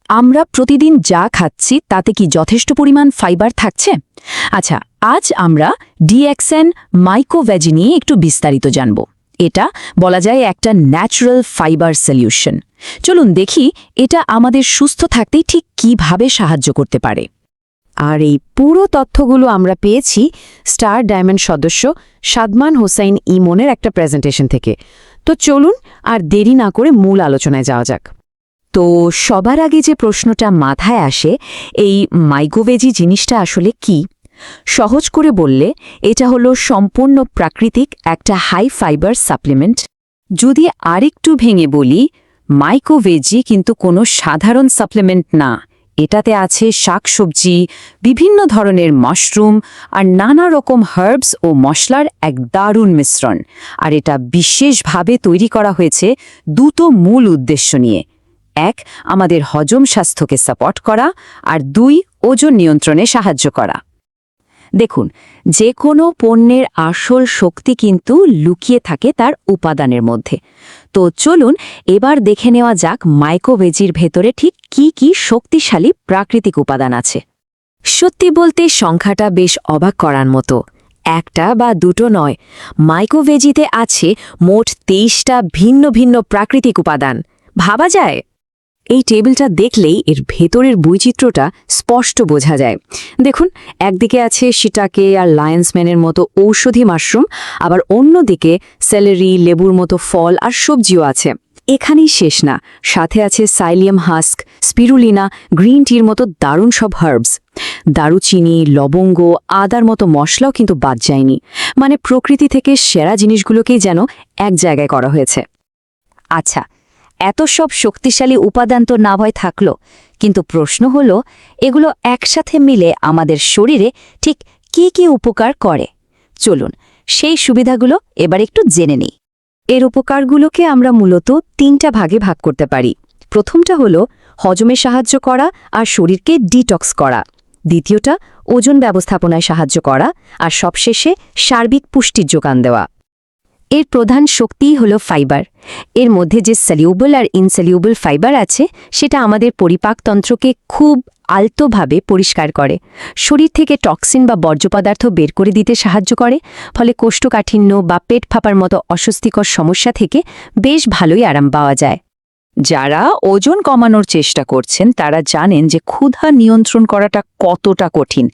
আমরা প্রতিদিন যা খাচ্ছি তাতে কি যথেষ্ট পরিমাণ ফাইবার থাকছে? আচ্ছা, আজ আমরা ডিএক্সএন মাইকোভেজি নিয়ে একটু বিস্তারিত জানব। এটা বলা যায় একটা ন্যাচারাল ফাইবার সলিউশন। চলুন দেখি এটা আমাদের সুস্থ থাকতে ঠিক কিভাবে সাহায্য করতে পারে। আর এই পুরো তথ্যগুলো আমরা পেয়েছি স্টার ডায়মন্ড সদস্য সাদমান হোসাইন ইমনের একটা প্রেজেন্টেশন থেকে। তো চলুন আর দেরি না করে মূল আলোচনায় যাওয়া যাক। তো সবার আগে যে প্রশ্নটা মাথায় আসে, এই মাইকোভেজি জিনিসটা আসলে কি? সহজ করে বললে এটা হলো সম্পূর্ণ প্রাকৃতিক একটা হাই ফাইবার সাপ্লিমেন্ট। যদি আরেকটু ভেঙে বলি, মাইকোভেজি কিন্তু কোনো সাধারণ সাপ্লিমেন্ট না। এটাতে আছে শাকসবজি, বিভিন্ন ধরনের মাশরুম আর নানা রকম হার্বস ও মশলার এক দারুণ মিশ্রণ। আর এটা বিশেষভাবে তৈরি করা হয়েছে দুটো মূল উদ্দেশ্য নিয়ে। এক, আমাদের হজম স্বাস্থ্যকে সাপোর্ট করা, আর দুই, ওজন নিয়ন্ত্রণে সাহায্য করা। দেখুন, যে কোনো পণ্যের আসল শক্তি কিন্তু লুকিয়ে থাকে তার উপাদানের মধ্যে। তো চলুন এবার দেখে নেওয়া যাক মাইকোভেজির ভেতরে ঠিক কি কি শক্তিশালী প্রাকৃতিক উপাদান আছে। সত্যি বলতে সংখ্যাটা বেশ অবাক করার মতো। একটা বা দুটো নয়, মাইকোভেজিতে আছে মোট 23টা ভিন্ন ভিন্ন প্রাকৃতিক উপাদান। ভাবা যায়? এই টেবিলটা দেখলেই এর ভেতরের বৈচিত্র্যটা স্পষ্ট বোঝা যায়। দেখুন, একদিকে আছে শিটাকে আর লায়ন্সম্যানের মতো ঔষধি মাশরুম, আবার অন্যদিকে সেলেরি, লেবুর মতো ফল আর সবজিও আছে। এখানেই শেষ না, সাথে আছে সাইলিয়াম হাস্ক, স্পিরুলিনা, গ্রিন টির মতো দারুণ সব হার্বস। দারুচিনি, লবঙ্গ, আদার মতো মশলাও কিন্তু বাদ যায়নি। মানে প্রকৃতি থেকে সেরা জিনিসগুলোকেই যেন এক জায়গায় করা হয়েছে। আচ্ছা, এত সব শক্তিশালী উপাদান তো না হয় থাকলো, কিন্তু প্রশ্ন হলো এগুলো একসাথে মিলে আমাদের শরীরে ঠিক কি কি উপকার করে। চলুন সেই সুবিধাগুলো এবার একটু জেনে নিই। এর উপকারগুলোকে আমরা মূলত 3টা ভাগে ভাগ করতে পারি। প্রথমটা হলো হজমে সাহায্য করা আর শরীরকে ডিটক্স করা। দ্বিতীয়টা ওজন ব্যবস্থাপনায় সাহায্য করা, আর সবশেষে সার্বিক পুষ্টির যোগান দেওয়া। এর প্রধান শক্তিই হল ফাইবার। এর মধ্যে যে সলিউবল আর ইনসলিউবল ফাইবার আছে সেটা আমাদের পরিপাকতন্ত্রকে খুব আলতোভাবে পরিষ্কার করে, শরীর থেকে টক্সিন বা বর্জ্য পদার্থ বের করে দিতে সাহায্য করে, ফলে কোষ্ঠকাঠিন্য বা পেট ফাঁপার মতো অস্বস্তিকর সমস্যা থেকে বেশ ভালোই আরাম পাওয়া যায়। যারা ওজন কমানোর চেষ্টা করছেন তারা জানেন যে ক্ষুধা নিয়ন্ত্রণ করাটা কতটা কঠিন।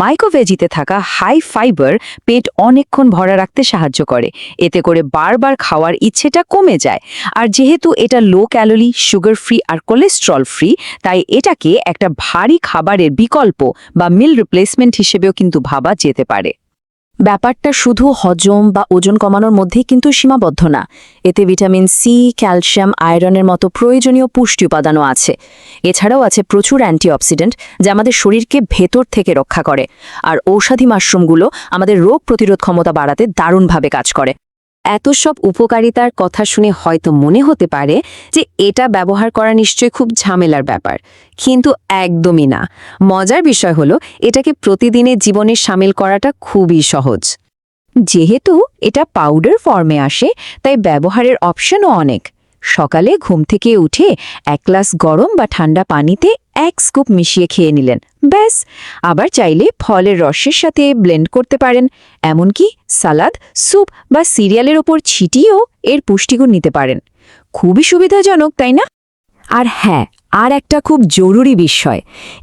মাইকোভেজিতে থাকা হাই ফাইবার পেট অনেকক্ষণ ভরা রাখতে সাহায্য করে। এতে করে বারবার খাওয়ার ইচ্ছেটা কমে যায়। আর যেহেতু এটা লো ক্যালোরি, সুগার ফ্রি আর কোলেস্ট্রল ফ্রি, তাই এটাকে একটা ভারী খাবারের বিকল্প বা মিল রিপ্লেসমেন্ট হিসেবেও কিন্তু ভাবা যেতে পারে। ব্যাপারটা শুধু হজম বা ওজন কমানোর মধ্যেই কিন্তু সীমাবদ্ধ না। এতে ভিটামিন সি, ক্যালসিয়াম, আয়রনের মতো প্রয়োজনীয় পুষ্টি উপাদানও আছে। এছাড়াও আছে প্রচুর অ্যান্টিঅক্সিডেন্ট, যা আমাদের শরীরকে ভেতর থেকে রক্ষা করে। আর ঔষধি মাশরুমগুলো আমাদের রোগ প্রতিরোধ ক্ষমতা বাড়াতে দারুণভাবে কাজ করে। এত সব উপকারিতার কথা শুনে হয়তো মনে হতে পারে যে এটা ব্যবহার করা নিশ্চয়ই খুব ঝামেলার ব্যাপার, কিন্তু একদমই না। মজার বিষয় হলো এটাকে প্রতিদিনের জীবনে শামিল করাটা খুবই সহজ। যেহেতু এটা পাউডার ফর্মে আসে, তাই ব্যবহারের অপশনও অনেক। সকালে ঘুম থেকে উঠে 1 গ্লাস গরম বা ঠান্ডা পানিতে 1 স্কুপ মিশিয়ে খেয়ে নিলেন, ব্যাস। আবার চাইলে ফলের রসের সাথে ব্লেন্ড করতে পারেন, এমনকি সালাদ, স্যুপ বা সিরিয়ালের ওপর ছিটিয়েও এর পুষ্টিগুণ নিতে পারেন। খুবই সুবিধাজনক, তাই না? আর হ্যাঁ, আর একটা খুব জরুরি বিষয়,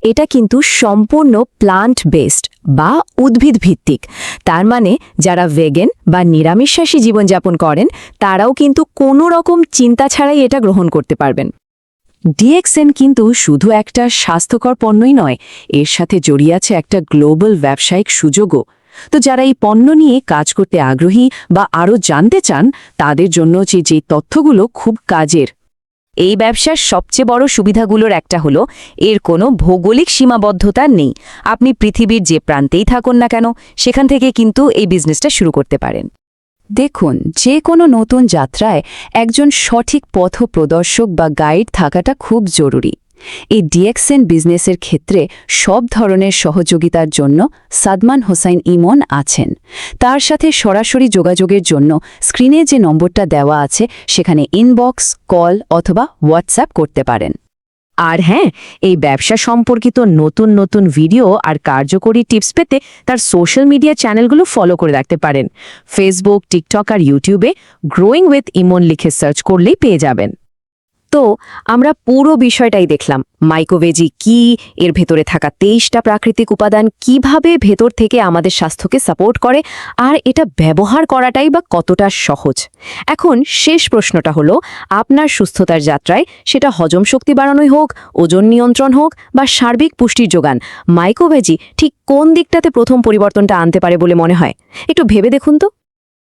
এটা কিন্তু সম্পূর্ণ প্লান্ট বেসড বা উদ্ভিদ ভিত্তিক। তার মানে যারা ভেগান বা নিরামিষাশী জীবনযাপন করেন তারাও কিন্তু কোনো রকম চিন্তা ছাড়াই এটা গ্রহণ করতে পারবেন। ডিএক্সএন কিন্তু শুধু একটা স্বাস্থ্যকর পণ্যই নয়, এর সাথে জড়িয়ে আছে একটা গ্লোবাল ব্যবসায়িক সুযোগও। তো যারা এই পণ্য নিয়ে কাজ করতে আগ্রহী বা আরও জানতে চান, তাদের জন্য যে তথ্যগুলো খুব কাজের। এই ব্যবসার সবচেয়ে বড় সুবিধাগুলোর একটা হলো এর কোনো ভৌগোলিক সীমাবদ্ধতা নেই। আপনি পৃথিবীর যে প্রান্তেই থাকুন না কেন, সেখান থেকে কিন্তু এই বিজনেসটা শুরু করতে পারেন। দেখুন, যে কোনো নতুন যাত্রায় একজন সঠিক পথপ্রদর্শক বা গাইড থাকাটা খুব জরুরি। এই ডিএক্সএন বিজনেসের ক্ষেত্রে সব ধরনের সহযোগিতার জন্য সাদমান হোসাইন ইমন আছেন। তার সাথে সরাসরি যোগাযোগের জন্য স্ক্রিনে যে নম্বরটা দেওয়া আছে সেখানে ইনবক্স, কল অথবা হোয়াটসঅ্যাপ করতে পারেন। আর হ্যাঁ, এই ব্যবসা সম্পর্কিত নতুন নতুন ভিডিও আর কার্যকরী টিপস পেতে তার সোশ্যাল মিডিয়া চ্যানেলগুলো ফলো করে রাখতে পারেন। ফেসবুক, টিকটক আর ইউটিউবে গ্রোয়িং উইথ ইমন লিখে সার্চ করলেই পেয়ে যাবেন। তো আমরা পুরো বিষয়টাই দেখলাম, মাইক্রোভেজি কি, এর ভেতরে থাকা 23টা প্রাকৃতিক উপাদান কিভাবে ভেতর থেকে আমাদের স্বাস্থ্যকে সাপোর্ট করে, আর এটা ব্যবহার করাটাই বা কতটা সহজ। এখন শেষ প্রশ্নটা হলো, আপনার সুস্থতার যাত্রায় সেটা হজম শক্তি বাড়ানোই হোক, ওজন নিয়ন্ত্রণ হোক বা সার্বিক পুষ্টির যোগান, মাইক্রোভেজি ঠিক কোন দিকটাতে প্রথম পরিবর্তনটা আনতে পারে বলে মনে হয়? একটু ভেবে দেখুন তো।